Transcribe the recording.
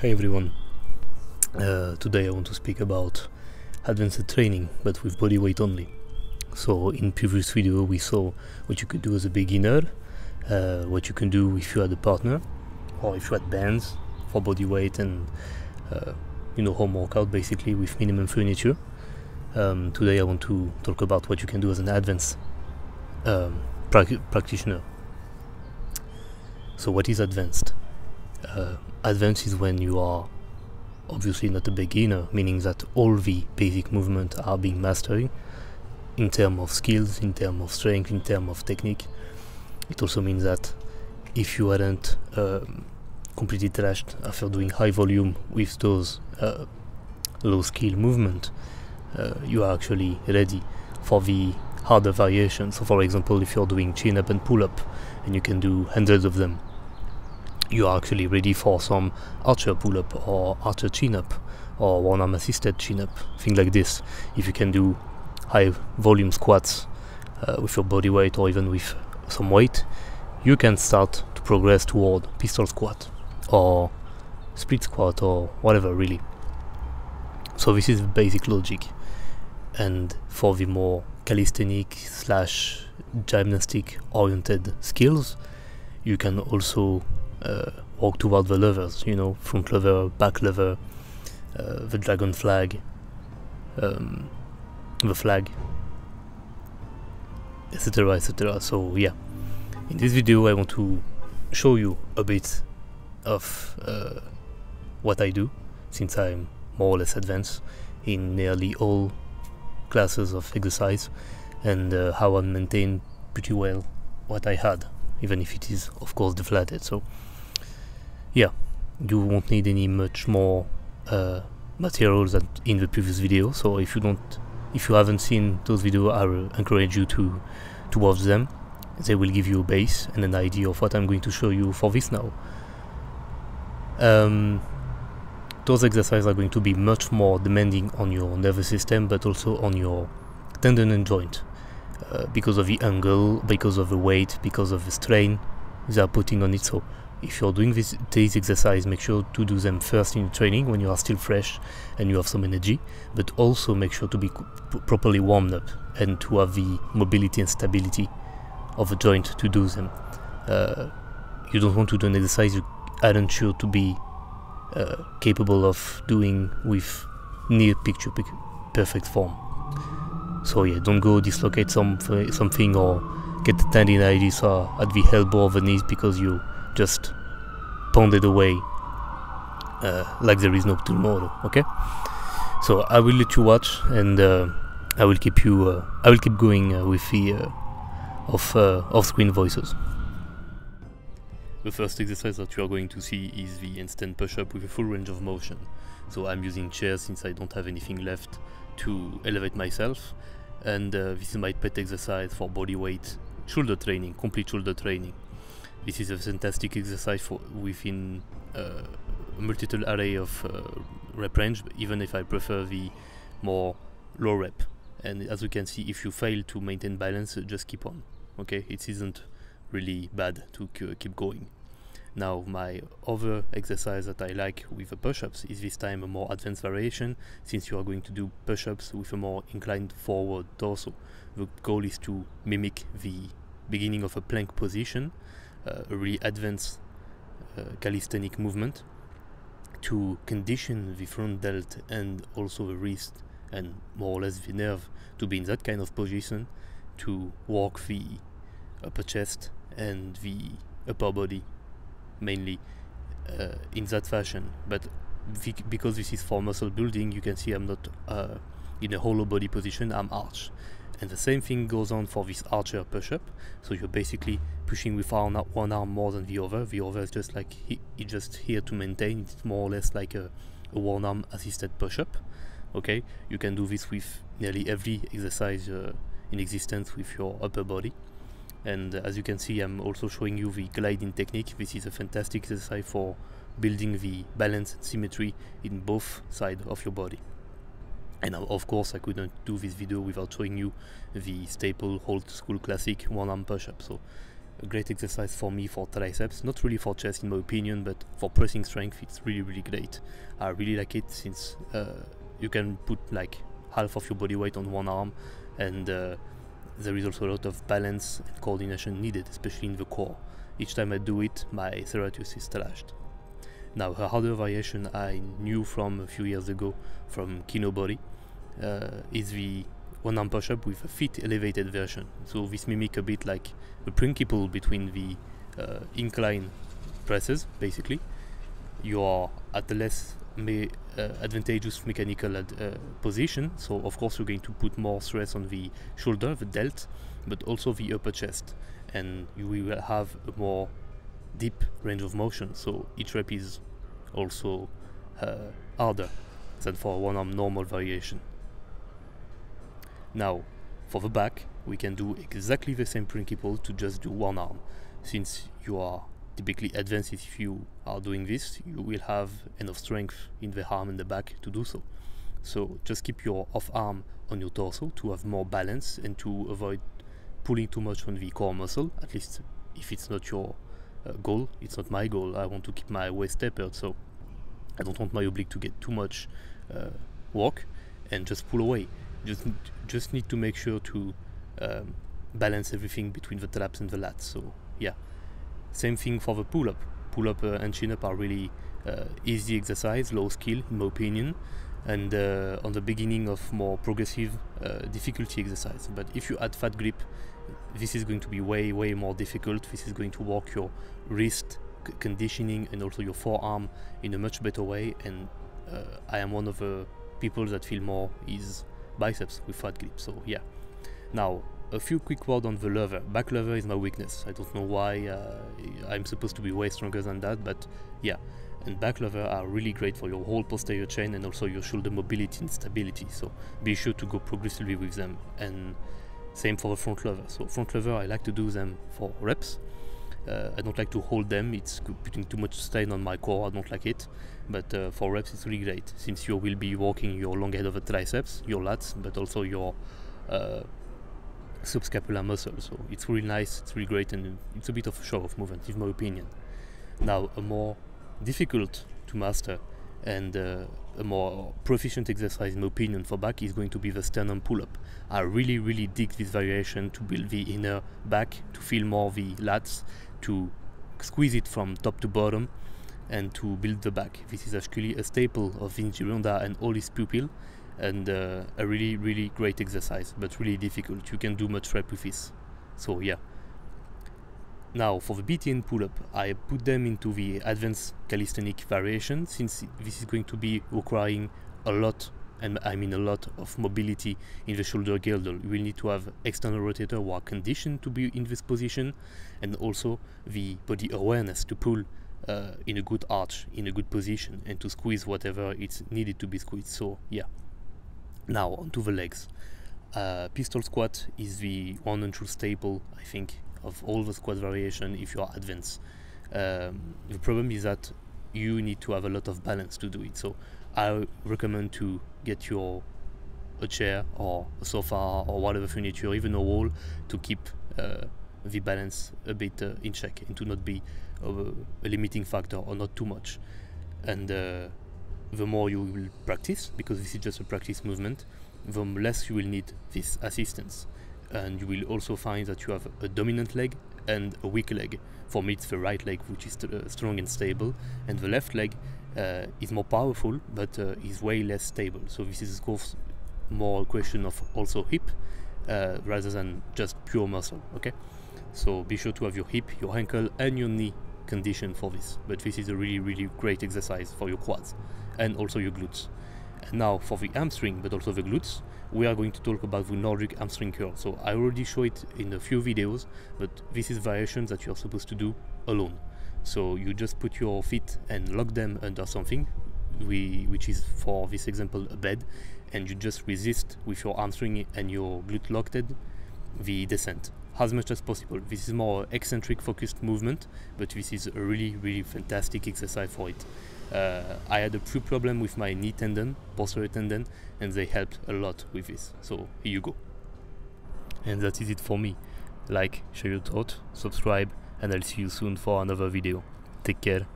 Hey everyone, today I want to speak about advanced training but with body weight only. So in previous video we saw what you could do as a beginner, what you can do if you had a partner or if you had bands for body weight and home workout basically with minimum furniture. Today I want to talk about what you can do as an advanced practitioner. So what is advanced? Advanced is when you are obviously not a beginner, meaning that all the basic movements are being mastered in terms of skills, in terms of strength, in terms of technique. It also means that if you hadn't completely trashed after doing high volume with those low skill movement, you are actually ready for the harder variations. So for example, if you're doing chin up and pull up and you can do hundreds of them, you are actually ready for some archer pull-up or archer chin-up or one-arm assisted chin-up, things like this. If you can do high volume squats with your body weight or even with some weight, you can start to progress toward pistol squat or split squat or whatever really. So this is the basic logic. And for the more calisthenic / gymnastic oriented skills, you can also walk toward the levers, front lever, back lever, the dragon flag, the flag, etc, etc. So yeah, in this video I want to show you a bit of what I do, since I'm more or less advanced in nearly all classes of exercise, and how I maintain pretty well what I had, even if it is of course deflated. So yeah, you won't need any much more materials than in the previous video. So if you haven't seen those videos, I will encourage you to watch them. They will give you a base and an idea of what I'm going to show you for this now. Those exercises are going to be much more demanding on your nervous system, but also on your tendon and joint, because of the angle, because of the weight, because of the strain they are putting on it. So if you're doing these exercises, make sure to do them first in training when you are still fresh and you have some energy, but also make sure to be properly warmed up and to have the mobility and stability of the joint to do them. You don't want to do an exercise you aren't sure to be capable of doing with near picture perfect form. So yeah, don't go dislocate something or get tendinitis at the elbow or the knees because you just pounded away like there is no tomorrow. Okay, so I will let you watch, and I will keep going with the off-screen voices. The first exercise that you are going to see is the handstand push-up with a full range of motion. So I'm using chairs since I don't have anything left to elevate myself, and this is my pet exercise for body weight shoulder training, complete shoulder training. This is a fantastic exercise for within a multiple array of rep range, even if I prefer the more low rep. And as you can see, if you fail to maintain balance, just keep on. Okay, it isn't really bad to keep going. Now, my other exercise that I like with the push-ups is this time a more advanced variation, since you are going to do push-ups with a more inclined forward torso. The goal is to mimic the beginning of a plank position, a really advanced calisthenic movement, to condition the front delt and also the wrist and more or less the nerve to be in that kind of position to work the upper chest and the upper body mainly in that fashion. But because this is for muscle building, you can see I'm not in a hollow body position, I'm arched. And the same thing goes on for this archer push-up. So you're basically pushing with one arm more than the other. The other is just like it's just here to maintain. It's more or less like a one-arm assisted push-up. Okay, you can do this with nearly every exercise in existence with your upper body. And as you can see, I'm also showing you the gliding technique. This is a fantastic exercise for building the balance and symmetry in both sides of your body. And of course I couldn't do this video without showing you the staple old school classic one arm push-up. So a great exercise for me for triceps, not really for chest in my opinion, but for pressing strength it's really great. I really like it since you can put like half of your body weight on one arm, and there is also a lot of balance and coordination needed, especially in the core. Each time I do it, my serratus is trashed. Now, a harder variation I knew from a few years ago from Kino Body is the one-arm push-up with a feet elevated version. So this mimics a bit like the principle between the incline presses, basically. You are at a less advantageous mechanical position, so of course you're going to put more stress on the shoulder, the delt, but also the upper chest, and you will have a more deep range of motion, so each rep is also harder than for a one-arm normal variation. Now, for the back, we can do exactly the same principle to just do one arm. Since you are typically advanced, if you are doing this, you will have enough strength in the arm and the back to do so. So just keep your off arm on your torso to have more balance and to avoid pulling too much on the core muscle, at least if it's not your goal. It's not my goal. I want to keep my waist tapered, so I don't want my oblique to get too much work and just pull away. Just need to make sure to balance everything between the traps and the lats. So yeah, same thing for the pull-up. Pull-up and chin-up are really easy exercise, low skill in my opinion, and on the beginning of more progressive difficulty exercise. But if you add fat grip, this is going to be way more difficult. This is going to work your wrist conditioning and also your forearm in a much better way, and I am one of the people that feel more is biceps with fat grip. So yeah. Now a few quick words on the lever. Back lever is my weakness. I don't know why. I'm supposed to be way stronger than that, but yeah. And back lever are really great for your whole posterior chain and also your shoulder mobility and stability, so be sure to go progressively with them. And same for the front lever. So front lever, I like to do them for reps. I don't like to hold them, it's putting too much strain on my core, I don't like it. But for reps it's really great, since you will be working your long head of the triceps, your lats, but also your subscapular muscle. So it's really nice, it's really great, and it's a bit of a show-off movement, in my opinion. Now, a more difficult to master and a more proficient exercise in my opinion for back is going to be the Sternum Pull-Up. I really dig this variation to build the inner back, to feel more the lats, to squeeze it from top to bottom and to build the back. This is actually a staple of Vince Gironda and all his pupils, and a really great exercise, but really difficult. You can do much rep with this. So yeah. Now for the BTN pull-up, I put them into the advanced calisthenic variation, since this is going to be requiring a lot, and I mean a lot, of mobility in the shoulder girdle. You will need to have external rotator who are conditioned to be in this position, and also the body awareness to pull in a good arch, in a good position, and to squeeze whatever it's needed to be squeezed. So yeah. Now onto the legs. Pistol squat is the one and true staple, I think, of all the squat variation if you are advanced. The problem is that you need to have a lot of balance to do it. So I recommend to get a chair or a sofa or whatever furniture, even a wall, to keep the balance a bit in check and to not be a limiting factor or not too much. And the more you will practice, because this is just a practice movement, the less you will need this assistance. And you will also find that you have a dominant leg and a weak leg. For me it's the right leg which is strong and stable, and the left leg is more powerful but is way less stable. So this is of course more a question of also hip rather than just pure muscle. Okay, so be sure to have your hip, your ankle and your knee conditioned for this, but this is a really great exercise for your quads and also your glutes. And now for the hamstring but also the glutes, we are going to talk about the Nordic hamstring curl. So I already showed it in a few videos, but this is variations that you're supposed to do alone. So you just put your feet and lock them under something, which is for this example a bed, and you just resist with your hamstring and your glute locked the descent as much as possible. This is more eccentric focused movement, but this is a really fantastic exercise for it. I had a few problem with my knee tendon, posterior tendon, and they helped a lot with this. So here you go. And that is it for me. like, share your thoughts, subscribe, and I'll see you soon for another video. Take care.